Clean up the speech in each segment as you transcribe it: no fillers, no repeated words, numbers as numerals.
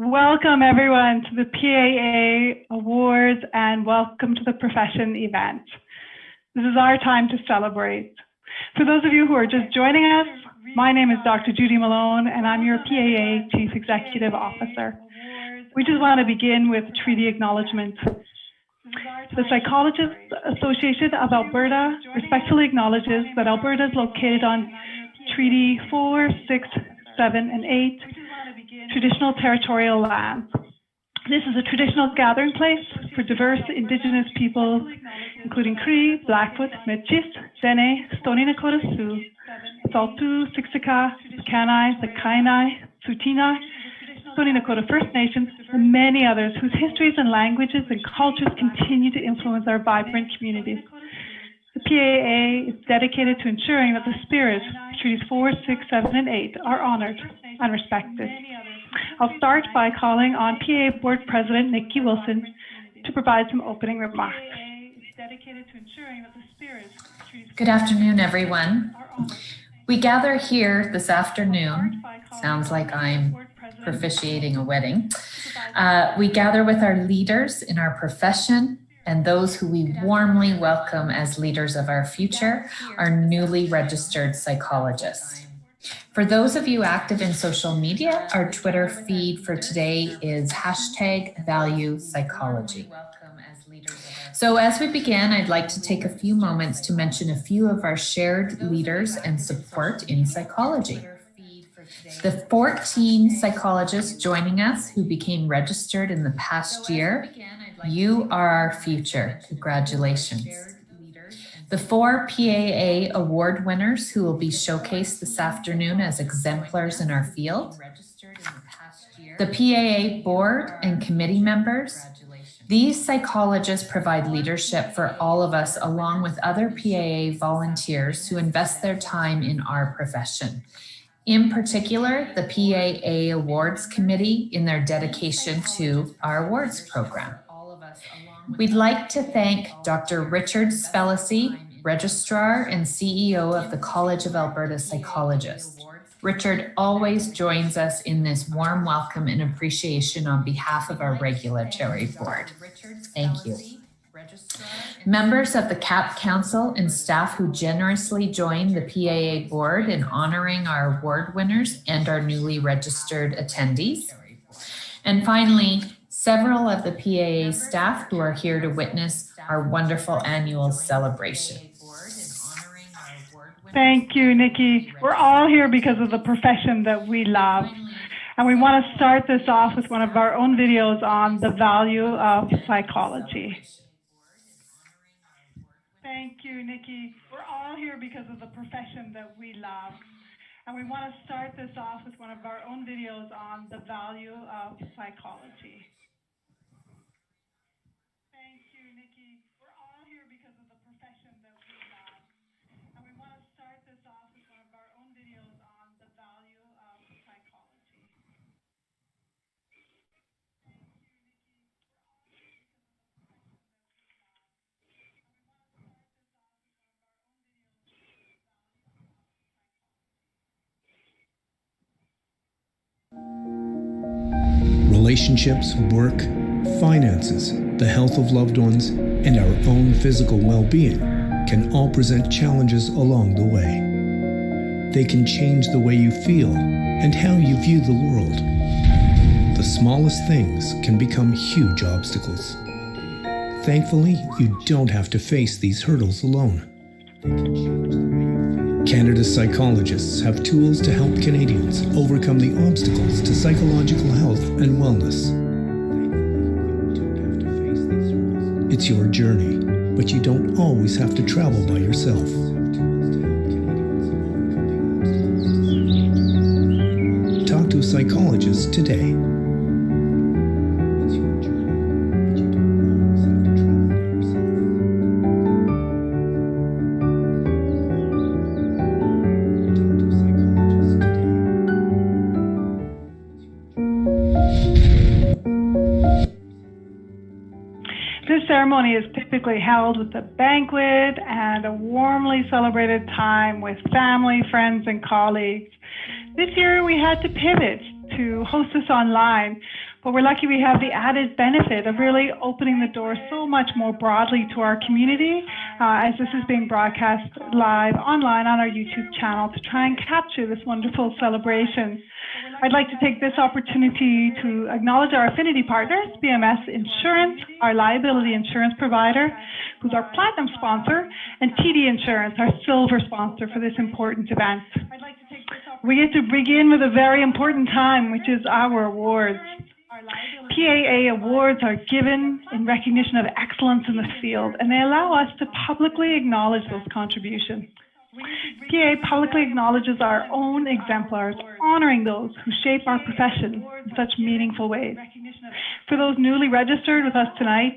Welcome everyone to the PAA Awards and Welcome to the Profession event. This is our time to celebrate. For those of you who are just joining us, my name is Dr. Judy Malone and I'm your PAA Chief Executive Officer. We just want to begin with treaty acknowledgement. The Psychologists Association of Alberta respectfully acknowledges that Alberta is located on Treaty 4, 6, 7, and 8 traditional territorial lands. This is a traditional gathering place for diverse Indigenous peoples, including Cree, Blackfoot, Métis, Dene, Stoney Nakoda Sioux, Saulteaux, Siksika, Kainai, the Kainai, Tsuut'ina, Stoney Nakoda First Nations, and many others whose histories and languages and cultures continue to influence our vibrant communities. The PAA is dedicated to ensuring that the spirit of Treaties 4, 6, 7, and 8 are honored and respected. I'll start by calling on PAA Board President Nikki Wilson to provide some opening remarks. Good afternoon, everyone. We gather here this afternoon, sounds like I'm propitiating a wedding. We gather with our leaders in our profession and those who we warmly welcome as leaders of our future, our newly registered psychologists. For those of you active in social media, our Twitter feed for today is #ValuePsychology. So as we begin, I'd like to take a few moments to mention a few of our shared leaders and support in psychology. The 14 psychologists joining us who became registered in the past year, you are our future. Congratulations. The 4 PAA award winners who will be showcased this afternoon as exemplars in our field. The PAA board and committee members. These psychologists provide leadership for all of us along with other PAA volunteers who invest their time in our profession. In particular, the PAA Awards Committee in their dedication to our awards program. We'd like to thank Dr. Richard Spellacy, Registrar and CEO of the College of Alberta Psychologists. Richard always joins us in this warm welcome and appreciation on behalf of our regulatory board. Thank you. Members of the CAP Council and staff who generously joined the PAA board in honoring our award winners and our newly registered attendees. And finally, several of the PAA staff who are here to witness our wonderful annual celebration. Thank you, Nikki. We're all here because of the profession that we love. And we want to start this off with one of our own videos on the value of psychology. Thank you, Nikki. We're all here because of the profession that we love. And we want to start this off with one of our own videos on the value of psychology. Thank you, Nikki. We're all here because of the profession that we love. And we want to start this off with one of our own videos on the value of psychology. Relationships, work, finances, the health of loved ones, and our own physical well-being can all present challenges along the way. They can change the way you feel and how you view the world. The smallest things can become huge obstacles. Thankfully, you don't have to face these hurdles alone. Canada's psychologists have tools to help Canadians overcome the obstacles to psychological health and wellness. It's your journey, but you don't always have to travel by yourself. Talk to a psychologist today. This ceremony is typically held with a banquet and a warmly celebrated time with family, friends, and colleagues. This year we had to pivot to host this online But we're lucky we have the added benefit of really opening the door so much more broadly to our community as this is being broadcast live online on our YouTube channel to try and capture this wonderful celebration. I'd like to take this opportunity to acknowledge our affinity partners, BMS Insurance, our liability insurance provider, who's our platinum sponsor, and TD Insurance, our silver sponsor for this important event. We get to begin with a very important time, which is our awards. PAA Awards are given in recognition of excellence in the field, and they allow us to publicly acknowledge those contributions. PAA publicly acknowledges our own exemplars, honoring those who shape our profession in such meaningful ways. For those newly registered with us tonight,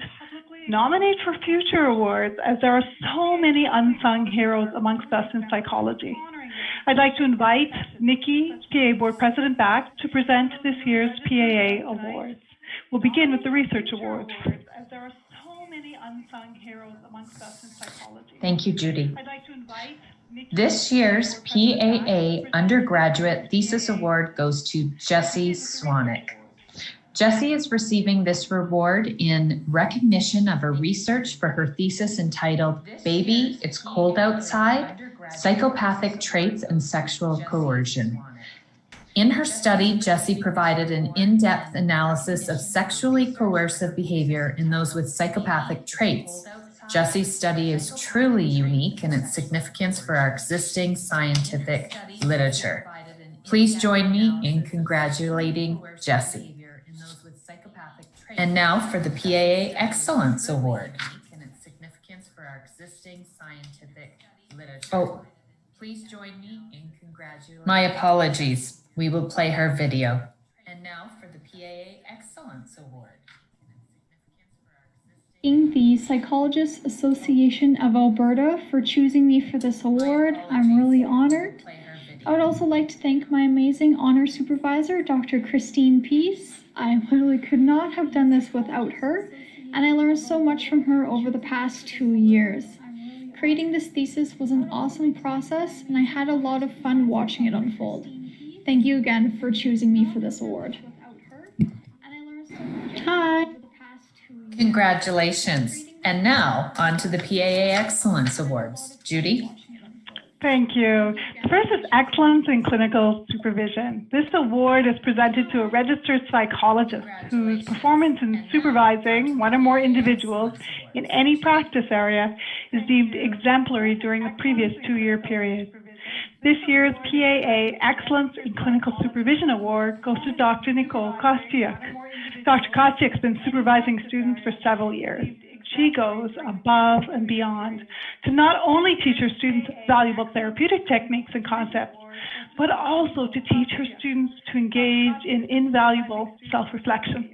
nominate for future awards, as there are so many unsung heroes amongst us in psychology. I'd like to invite Nikki, PAA Board President, back to present this year's PAA Awards. We'll begin with the Research Awards, as there are so many unsung heroes amongst us in psychology. Thank you, Judy. I'd like to invite this year's PAA Undergraduate Thesis Award goes to Jessie Swanick. Jessie is receiving this reward in recognition of her research for her thesis entitled Baby, It's Cold Outside, Psychopathic Traits and Sexual Coercion. In her study, Jessie provided an in-depth analysis of sexually coercive behavior in those with psychopathic traits. Jessie's study is truly unique in its significance for our existing scientific literature. Please join me in congratulating Jessie. And now for the PAA Excellence Award. Oh, please join me in congratulating. My apologies. We will play her video. And now for the PAA Excellence Award. The Psychologists Association of Alberta for choosing me for this award. I'm really honored. I would also like to thank my amazing honor supervisor, Dr. Christine Peace. I literally could not have done this without her, and I learned so much from her over the past 2 years. Creating this thesis was an awesome process, and I had a lot of fun watching it unfold. Thank you again for choosing me for this award. Hi. Congratulations. And now on to the PAA Excellence Awards. Judy? Thank you. The first is Excellence in Clinical Supervision. This award is presented to a registered psychologist whose performance in supervising one or more individuals in any practice area is deemed exemplary during the previous 2-year period. This year's PAA Excellence in Clinical Supervision Award goes to Dr. Nicole Pesta. Dr. Pesta has been supervising students for several years. She goes above and beyond to not only teach her students valuable therapeutic techniques and concepts, but also to teach her students to engage in invaluable self-reflection.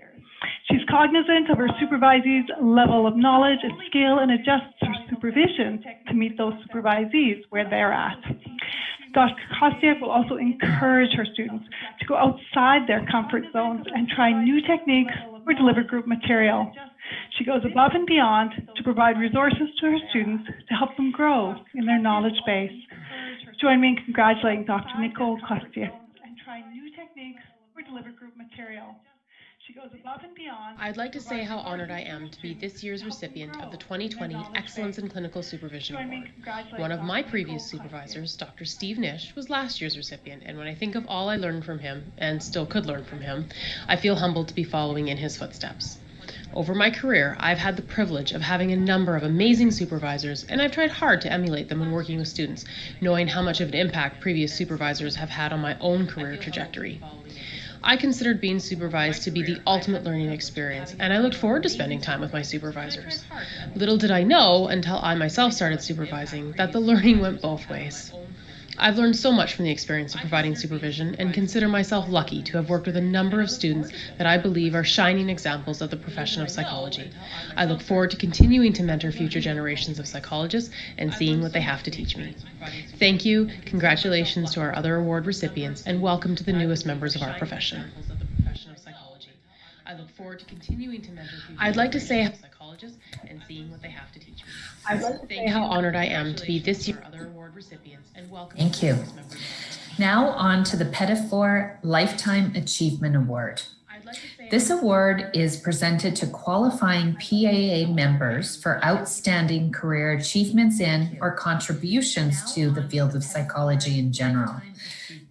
She's cognizant of her supervisees' level of knowledge and skill and adjusts her supervision to meet those supervisees where they're at. Dr. Pesta will also encourage her students to go outside their comfort zones and try new techniques or deliver group material. She goes above and beyond to provide resources to her students to help them grow in their knowledge base. Join me in congratulating Dr. Nicole Pesta. And try new techniques or deliver group material. She goes above and beyond. I'd like to say how honored I am to be this year's recipient of the 2020 Excellence in Clinical Supervision Award. One of my previous supervisors, Dr. Steve Nish, was last year's recipient, and when I think of all I learned from him, and still could learn from him, I feel humbled to be following in his footsteps. Over my career, I've had the privilege of having a number of amazing supervisors, and I've tried hard to emulate them when working with students, knowing how much of an impact previous supervisors have had on my own career trajectory. I considered being supervised to be the ultimate learning experience, and I looked forward to spending time with my supervisors. Little did I know, until I myself started supervising, that the learning went both ways. I've learned so much from the experience of providing supervision and consider myself lucky to have worked with a number of students that I believe are shining examples of the profession of psychology. I look forward to continuing to mentor future generations of psychologists and seeing what they have to teach me. Thank you, congratulations to our other award recipients, and welcome to the newest members of our profession. I look forward to continuing to mentor future generations of psychologists and seeing what they have to teach me. I'd like to say how honored I am to be this year's other award recipients and welcome. Thank you. Now on to the Pettifor Lifetime Achievement Award. This award is presented to qualifying PAA members for outstanding career achievements in or contributions to the field of psychology in general.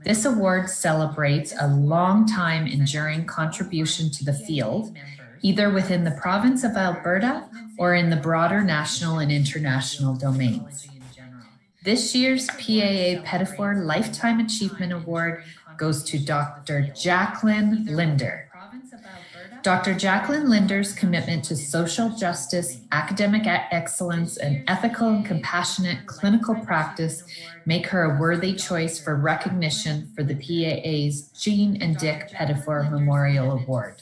This award celebrates a long-time enduring contribution to the field, either within the province of Alberta or in the broader national and international domains. This year's PAA Pettifor Lifetime Achievement Award goes to Dr. Jacqueline Linder. Dr. Jacqueline Linder's commitment to social justice, academic excellence, and ethical and compassionate clinical practice make her a worthy choice for recognition for the PAA's Jean and Dick Pettifor Memorial Award.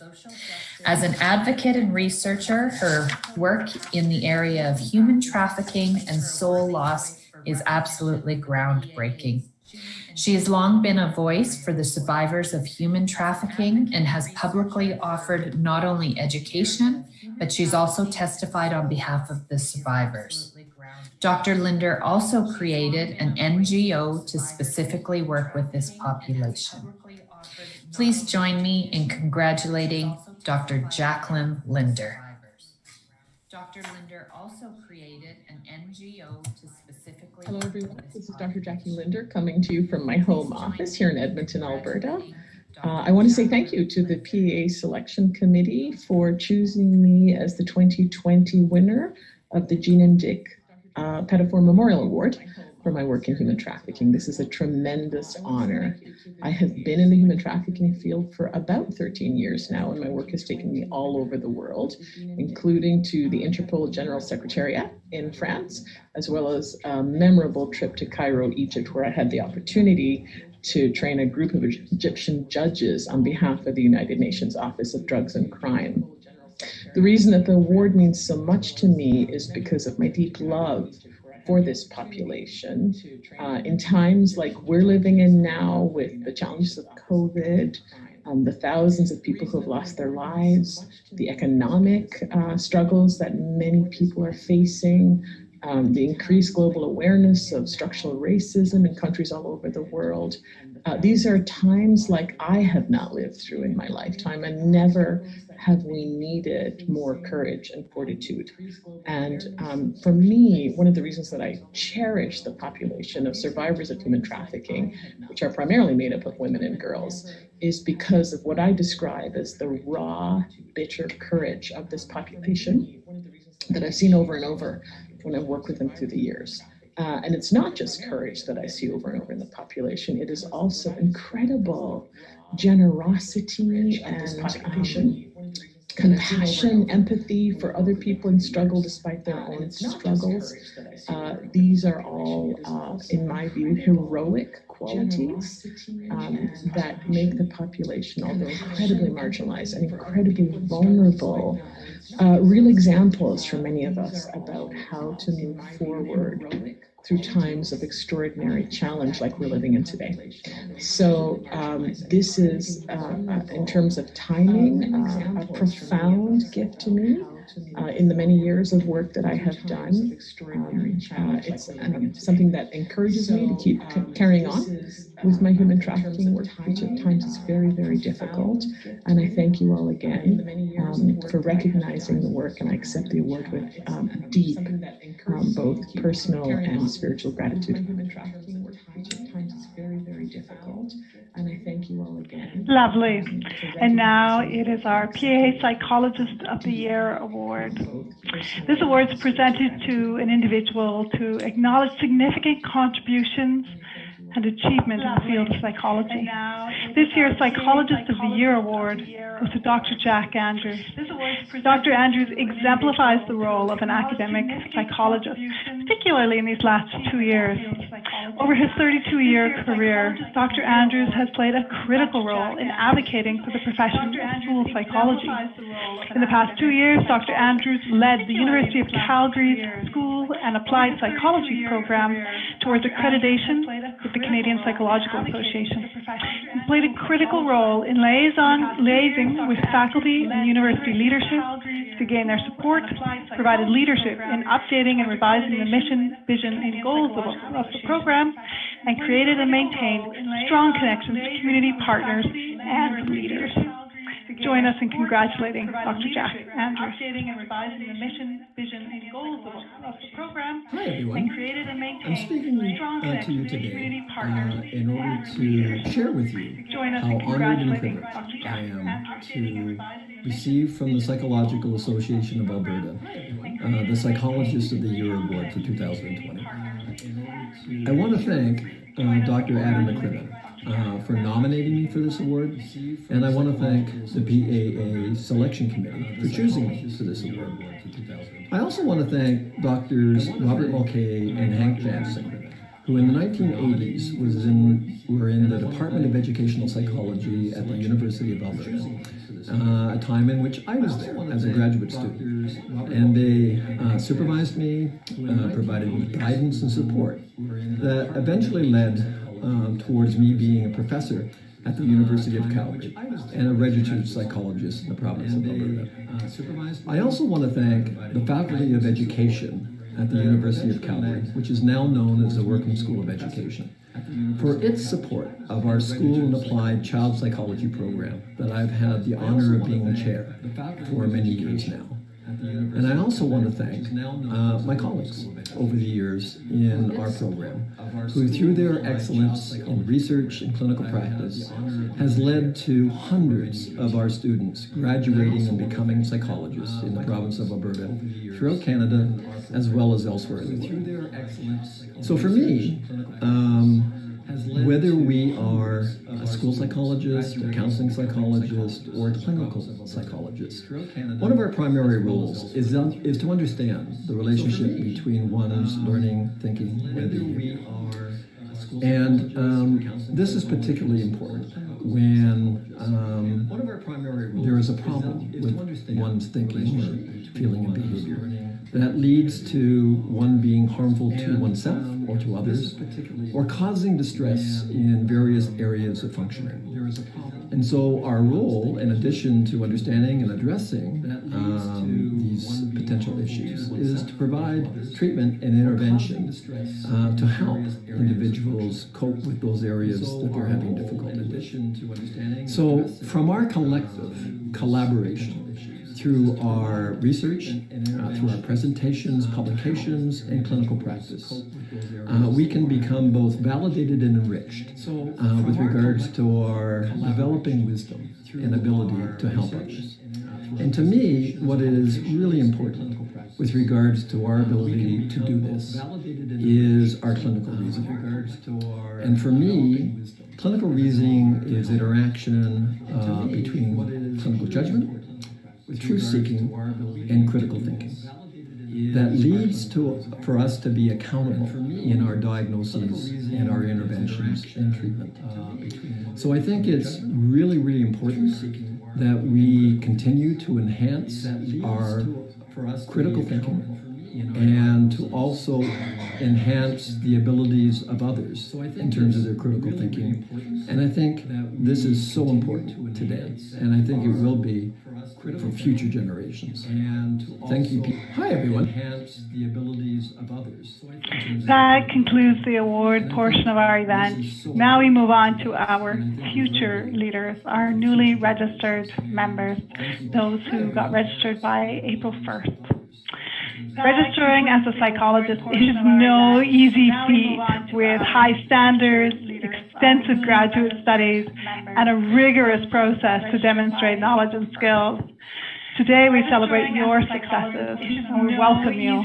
As an advocate and researcher, her work in the area of human trafficking and soul loss is absolutely groundbreaking. She has long been a voice for the survivors of human trafficking and has publicly offered not only education, but she's also testified on behalf of the survivors. Dr. Linder also created an NGO to specifically work with this population. Please join me in congratulating Dr. Jacqueline Linder. Dr. Linder also created an NGO to specifically... Hello everyone, this is Dr. Jackie Linder coming to you from my home office here in Edmonton, Alberta. I want to say thank you to the PAA Selection Committee for choosing me as the 2020 winner of the Jean and Dick Pettifor Memorial Award for my work in human trafficking. This is a tremendous honor. I have been in the human trafficking field for about 13 years now, and my work has taken me all over the world, including to the Interpol General Secretariat in France, as well as a memorable trip to Cairo, Egypt, where I had the opportunity to train a group of Egyptian judges on behalf of the United Nations Office of Drugs and Crime. The reason that the award means so much to me is because of my deep love for this population. In times like we're living in now, with the challenges of COVID, the thousands of people who have lost their lives, the economic struggles that many people are facing, the increased global awareness of structural racism in countries all over the world. These are times like I have not lived through in my lifetime, and never have we needed more courage and fortitude. And for me, one of the reasons that I cherish the population of survivors of human trafficking, which are primarily made up of women and girls, is because of what I describe as the raw, bitter courage of this population that I've seen over and over when I've worked with them through the years. And it's not just courage that I see over and over in the population, it is also incredible generosity and compassion, empathy for other people in struggle despite their own struggles. These are all, in my view, heroic qualities that make the population, although incredibly marginalized and incredibly vulnerable, real examples for many of us about how to move forward through times of extraordinary challenge like we're living in today. So this is, in terms of timing, a profound gift to me. In the many years of work that I have done. It's something that encourages me to keep carrying on with my human trafficking work, which at times is very, very difficult. And I thank you all again for recognizing the work, and I accept the award with deep, both personal and spiritual gratitude. Human trafficking work, which at times is very, very difficult. And I thank you all again. Lovely. And now it is our PAA Psychologist of the Year Award. This award is presented to an individual to acknowledge significant contributions and achievement in the field of psychology. This year's Psychologist of the Year Award goes to Dr. Jack Andrews. Dr. Andrews exemplifies the role of an academic psychologist, particularly in these last 2 years. Over his 32-year career, Dr. Andrews has played a critical role in advocating for the profession of school psychology. In the past 2 years, Dr. Andrews led the University of Calgary's School and Applied Psychology program towards accreditation with the Canadian Psychological Association. He played a critical role in liaising with faculty and university leadership to gain their support, provided leadership in updating and revising the mission, vision, and goals of the program, and created and maintained strong connections to community partners and leaders. join us in congratulating Dr. Jack Andrews. Updating and revising the mission, vision, and goals of the program. Hi everyone. And created and maintained I'm speaking strong to you today community partners in order to share with you how honored and privileged I am to receive from the Psychological Association of Alberta the Psychologist of the Year Award for 2020. I want to thank Dr. Adam McCrimmon for nominating me for this award, and I want to thank the PAA Selection Committee for choosing me for this award. I also want to thank Drs. Robert Mulcahy and Hank Jansen, who in the 1980s were in the Department of Educational Psychology at the University of Alberta, a time in which I was there as a graduate student. And they supervised me, provided me guidance and support that eventually led towards me being a professor at the University of Calgary and a registered psychologist in the province of Alberta. I also want to thank the Faculty of Education at the University of Calgary, which is now known as the Welcome School of Education, for its support of our School and Applied Child Psychology program that I've had the honor of being chair for many years now. And I also want to thank my colleagues over the years in our program, who through their excellence in research and clinical practice has led to hundreds of our students graduating and becoming psychologists in the province of Alberta, throughout Canada, as well as elsewhere in the world. So for me, whether we are a school psychologist, a counseling psychologist, or a clinical psychologist, one of our primary roles is to understand the relationship between one's learning, thinking, and behavior. And this is particularly important when there is a problem with one's thinking or feeling and behavior that leads to one being harmful to oneself or to others, or causing distress in various areas of functioning. And so our role, in addition to understanding and addressing these potential issues, is to provide treatment and intervention to help individuals cope with those areas that they're having difficulty with. So from our collective collaboration, through our research, through our presentations, publications, and clinical practice, we can become both validated and enriched with regards to our developing wisdom and ability to help others. And to me, what is really important with regards to our ability to do this is our clinical reasoning. And for me, clinical reasoning is interaction between clinical judgment, truth-seeking, and critical thinking that leads for us to be accountable in our diagnoses and our interventions and treatment. So I think it's really, really important that we continue to enhance our critical thinking and to also enhance the abilities of others in terms of their critical thinking. And I think this is so important today, and I think it will be for future generations. Thank you. Hi, everyone. That concludes the award portion of our event. Now we move on to our future leaders, our newly registered members, those who got registered by April 1st. Registering as a psychologist is no easy feat with high standards, extensive graduate studies, and a rigorous process to demonstrate knowledge and skills. Today we celebrate your successes and we welcome you.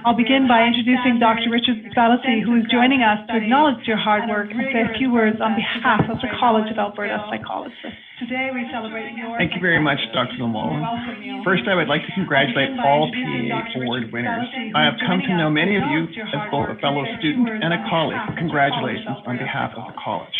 I'll begin by introducing Dr. Richard Spellacy, who is joining us to acknowledge your hard work and say a few words on behalf of the College of Alberta Psychologists. Today we celebrate your Thank you very much, Dr. Lamone. First, I would like to congratulate all PAA Award winners. I have come to know many of you as both a fellow student and a colleague. Congratulations on behalf of the college.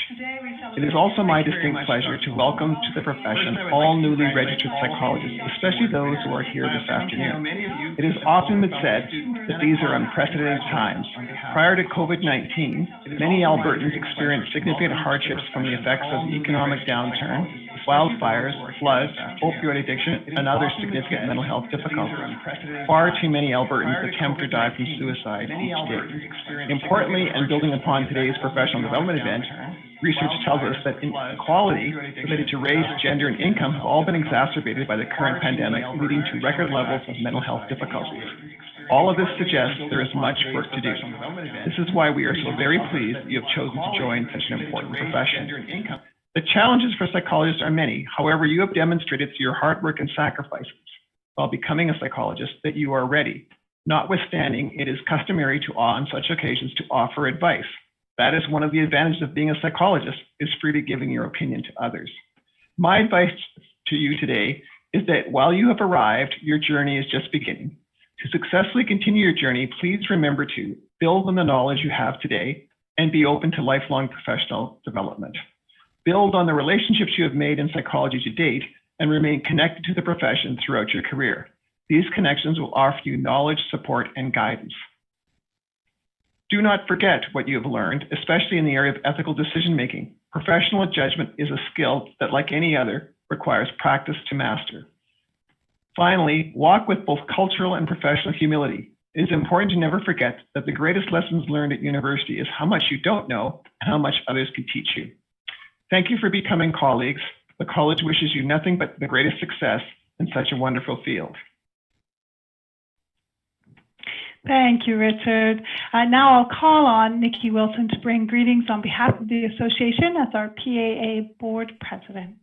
It is also my distinct pleasure to welcome to the profession all newly registered psychologists, especially those who are here this afternoon. It has often been said that these are unprecedented times. Prior to COVID-19, many Albertans experienced significant hardships from the effects of the economic downturn, wildfires, floods, opioid addiction, and other significant mental health difficulties. Far too many Albertans attempt or die from suicide each day. Importantly, and building upon today's professional development event, research tells us that inequality related to race, gender, and income have all been exacerbated by the current pandemic, leading to record levels of mental health difficulties. All of this suggests there is much work to do. This is why we are so very pleased that you have chosen to join such an important profession. The challenges for psychologists are many. However, you have demonstrated through your hard work and sacrifices while becoming a psychologist that you are ready. Notwithstanding, it is customary on such occasions to offer advice. That is one of the advantages of being a psychologist, is freely giving your opinion to others. My advice to you today is that while you have arrived, your journey is just beginning. To successfully continue your journey, please remember to build on the knowledge you have today and be open to lifelong professional development. Build on the relationships you have made in psychology to date and remain connected to the profession throughout your career. These connections will offer you knowledge, support, and guidance. Do not forget what you have learned, especially in the area of ethical decision-making. Professional judgment is a skill that, like any other, requires practice to master. Finally, walk with both cultural and professional humility. It is important to never forget that the greatest lessons learned at university is how much you don't know and how much others can teach you. Thank you for becoming colleagues. The college wishes you nothing but the greatest success in such a wonderful field. Thank you, Richard. Now I'll call on Nikki Wilson to bring greetings on behalf of the association as our PAA board president.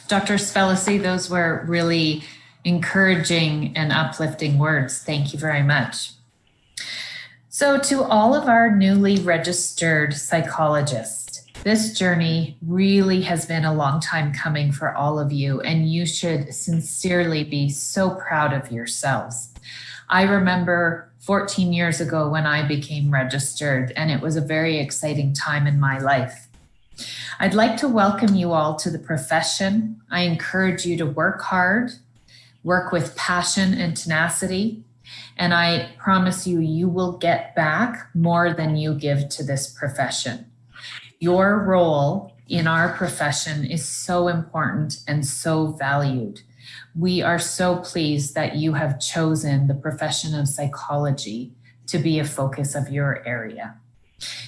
Dr. Spellacy, those were really encouraging and uplifting words. Thank you very much. So to all of our newly registered psychologists, this journey really has been a long time coming for all of you, and you should sincerely be so proud of yourselves. I remember 14 years ago when I became registered, and it was a very exciting time in my life. I'd like to welcome you all to the profession. I encourage you to work hard, work with passion and tenacity, and I promise you, you will get back more than you give to this profession. Your role in our profession is so important and so valued. We are so pleased that you have chosen the profession of psychology to be a focus of your area.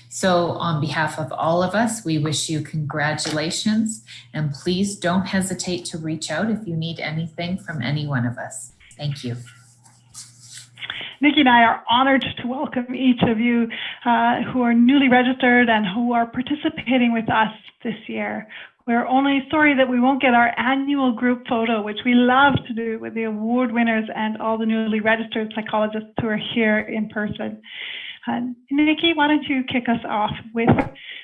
So on behalf of all of us, we wish you congratulations, and please don't hesitate to reach out if you need anything from any one of us. Thank you. Nikki and I are honored to welcome each of you who are newly registered and who are participating with us this year. We're only sorry that we won't get our annual group photo, which we love to do with the award winners and all the newly registered psychologists who are here in person. Nikki, why don't you kick us off with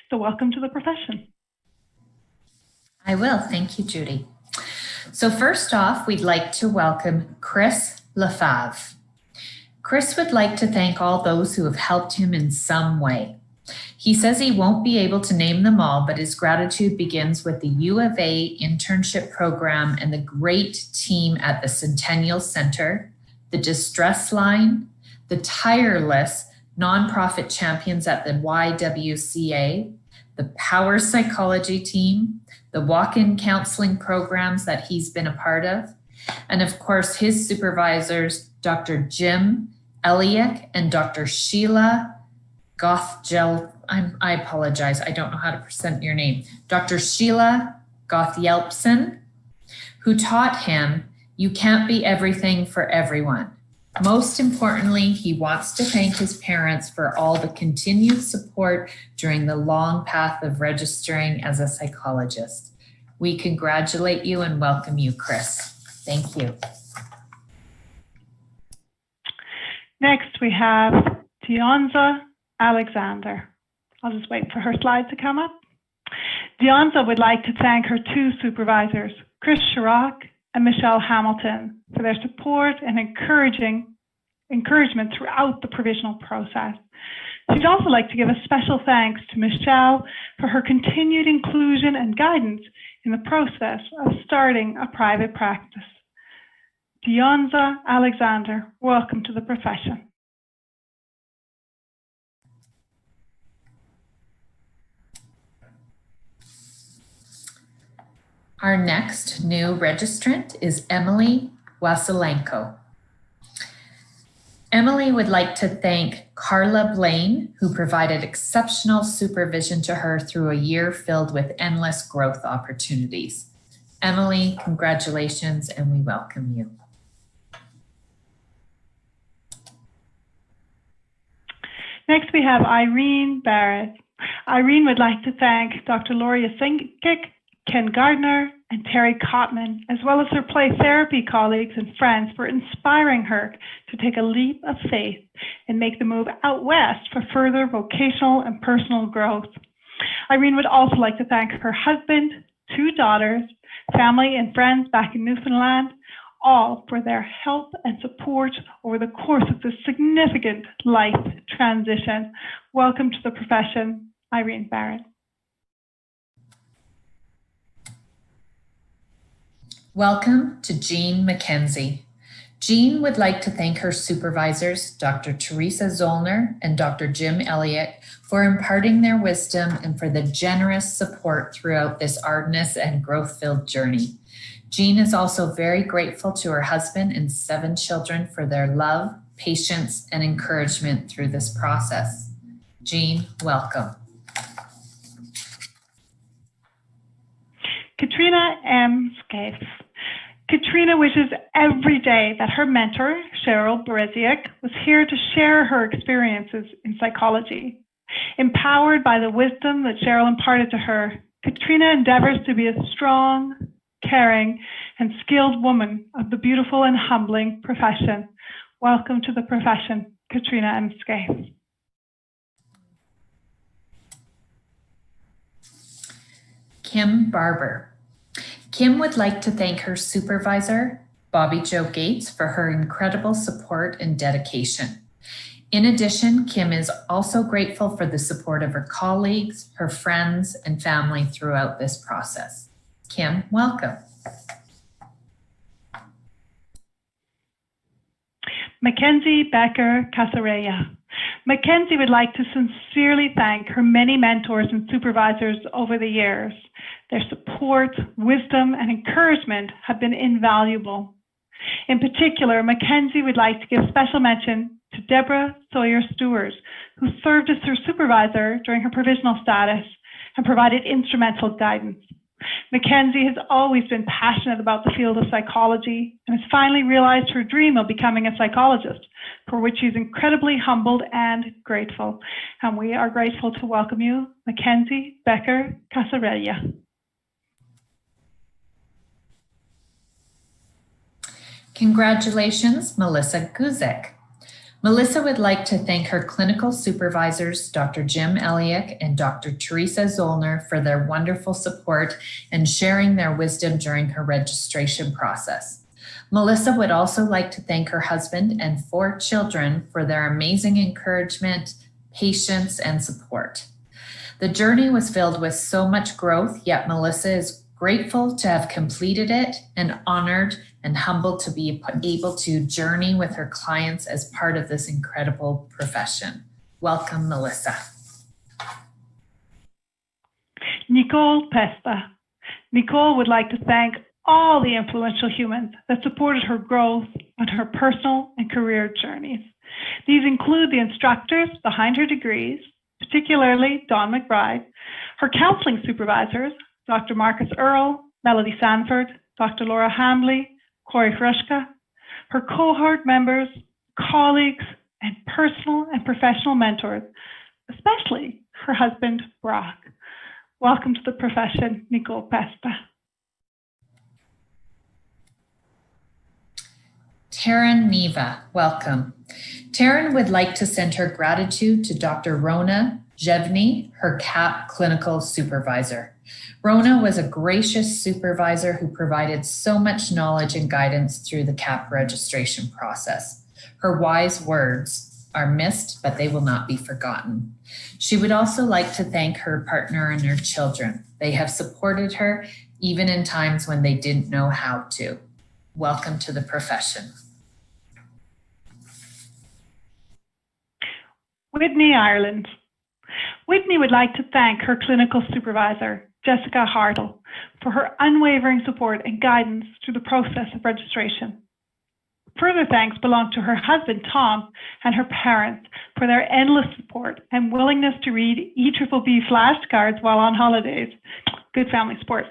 the welcome to the profession? I will. Thank you, Judy. So first off, we'd like to welcome Chris Lefave. Chris would like to thank all those who have helped him in some way. He says he won't be able to name them all, but his gratitude begins with the U of A internship program and the great team at the Centennial Center, the Distress Line, the tireless nonprofit champions at the YWCA, the Power Psychology team, the walk-in counseling programs that he's been a part of, and of course his supervisors, Dr. Jim Eliak and Dr. Sheila Gothgel. I apologize, I don't know how to present your name. Dr. Sheila Gothjelpsen, who taught him, you can't be everything for everyone. Most importantly, he wants to thank his parents for all the continued support during the long path of registering as a psychologist. We congratulate you and welcome you, Chris. Thank you. Next, we have Dionza Alexander. I'll just wait for her slide to come up. Dionza would like to thank her two supervisors, Chris Chirac and Michelle Hamilton, for their support and encouragement throughout the provisional process. She'd also like to give a special thanks to Michelle for her continued inclusion and guidance in the process of starting a private practice. Dionza Alexander, welcome to the profession. Our next new registrant is Emily Wasilenko. Emily would like to thank Carla Blaine, who provided exceptional supervision to her through a year filled with endless growth opportunities. Emily, congratulations, and we welcome you. Next, we have Irene Barrett. Irene would like to thank Dr. Loria Sinkic, Ken Gardner, and Terry Cotman, as well as her play therapy colleagues and friends for inspiring her to take a leap of faith and make the move out west for further vocational and personal growth. Irene would also like to thank her husband, 2 daughters, family and friends back in Newfoundland, all for their help and support over the course of this significant life transition. Welcome to the profession, Irene Barrett. Welcome to Jean Mackenzie. Jean would like to thank her supervisors, Dr. Teresa Zollner and Dr. Jim Elliott, for imparting their wisdom and for the generous support throughout this arduous and growth-filled journey. Jean is also very grateful to her husband and 7 children for their love, patience, and encouragement through this process. Jean, welcome. Katrina M. Scaife. Katrina wishes every day that her mentor, Cheryl Bereziak, was here to share her experiences in psychology. Empowered by the wisdom that Cheryl imparted to her, Katrina endeavors to be a strong, caring, and skilled woman of the beautiful and humbling profession. Welcome to the profession, Katrina M. Scaife. Kim Barber. Kim would like to thank her supervisor, Bobby Jo Gates, for her incredible support and dedication. In addition, Kim is also grateful for the support of her colleagues, her friends, and family throughout this process. Kim, welcome. Mackenzie Becker-Casurella. Mackenzie would like to sincerely thank her many mentors and supervisors over the years. Their support, wisdom, and encouragement have been invaluable. In particular, Mackenzie would like to give special mention to Deborah Sawyer-Stewart, who served as her supervisor during her provisional status and provided instrumental guidance. Mackenzie has always been passionate about the field of psychology and has finally realized her dream of becoming a psychologist, for which she is incredibly humbled and grateful. And we are grateful to welcome you, Mackenzie Becker-Casurella. Congratulations, Melissa Guzek. Melissa would like to thank her clinical supervisors, Dr. Jim Elliott and Dr. Teresa Zollner, for their wonderful support and sharing their wisdom during her registration process. Melissa would also like to thank her husband and 4 children for their amazing encouragement, patience, and support. The journey was filled with so much growth, yet Melissa is grateful to have completed it and honored and humbled to be able to journey with her clients as part of this incredible profession. Welcome, Melissa. Nicole Pesta. Nicole would like to thank all the influential humans that supported her growth on her personal and career journeys. These include the instructors behind her degrees, particularly Dawn McBride, her counseling supervisors, Dr. Marcus Earle, Melody Sanford, Dr. Laura Hambley, Corey Hrushka, her cohort members, colleagues, and personal and professional mentors, especially her husband, Brock. Welcome to the profession, Nicole Pesta. Taryn Neva, welcome. Taryn would like to send her gratitude to Dr. Rona Jevny, her CAP clinical supervisor. Rona was a gracious supervisor who provided so much knowledge and guidance through the CAP registration process. Her wise words are missed, but they will not be forgotten. She would also like to thank her partner and her children. They have supported her even in times when they didn't know how to. Welcome to the profession. Whitney Ireland. Whitney would like to thank her clinical supervisor, Jessica Hartle, for her unwavering support and guidance through the process of registration. Further thanks belong to her husband, Tom, and her parents for their endless support and willingness to read EBBB flashcards while on holidays. Good family sport.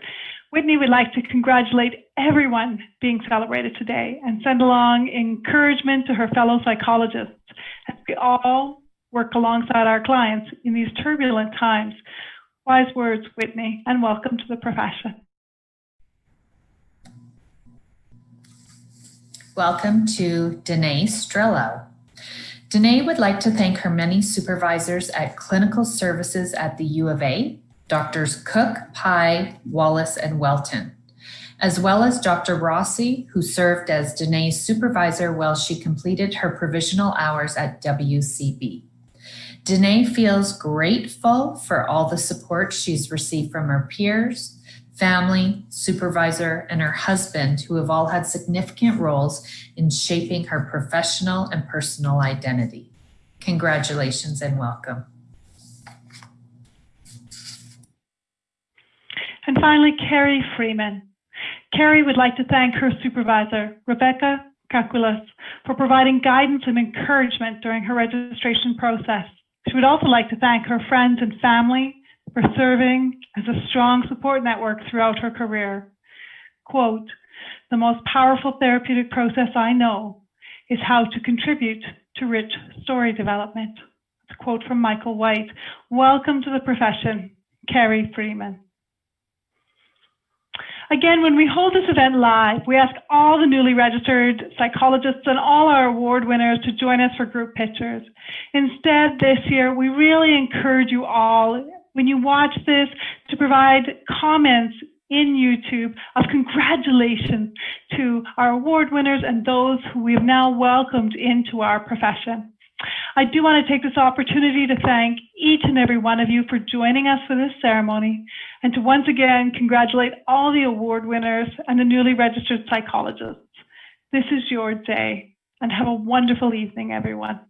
Whitney would like to congratulate everyone being celebrated today and send along encouragement to her fellow psychologists as we all work alongside our clients in these turbulent times. Wise words, Whitney, and welcome to the profession. Welcome to Danae Strello. Danae would like to thank her many supervisors at clinical services at the U of A, Drs. Cook, Pye, Wallace, and Welton, as well as Dr. Rossi, who served as Danae's supervisor while she completed her provisional hours at WCB. Danae feels grateful for all the support she's received from her peers, family, supervisor, and her husband, who have all had significant roles in shaping her professional and personal identity. Congratulations and welcome. And finally, Carrie Freeman. Carrie would like to thank her supervisor, Rebecca Kakulas, for providing guidance and encouragement during her registration process. She would also like to thank her friends and family for serving as a strong support network throughout her career. Quote, "The most powerful therapeutic process I know is how to contribute to rich story development." It's a quote from Michael White. Welcome to the profession, Carrie Freeman. Again, when we hold this event live, we ask all the newly registered psychologists and all our award winners to join us for group pictures. Instead, this year, we really encourage you all, when you watch this, to provide comments in YouTube of congratulations to our award winners and those who we have now welcomed into our profession. I do want to take this opportunity to thank each and every one of you for joining us for this ceremony and to once again congratulate all the award winners and the newly registered psychologists. This is your day, and have a wonderful evening, everyone.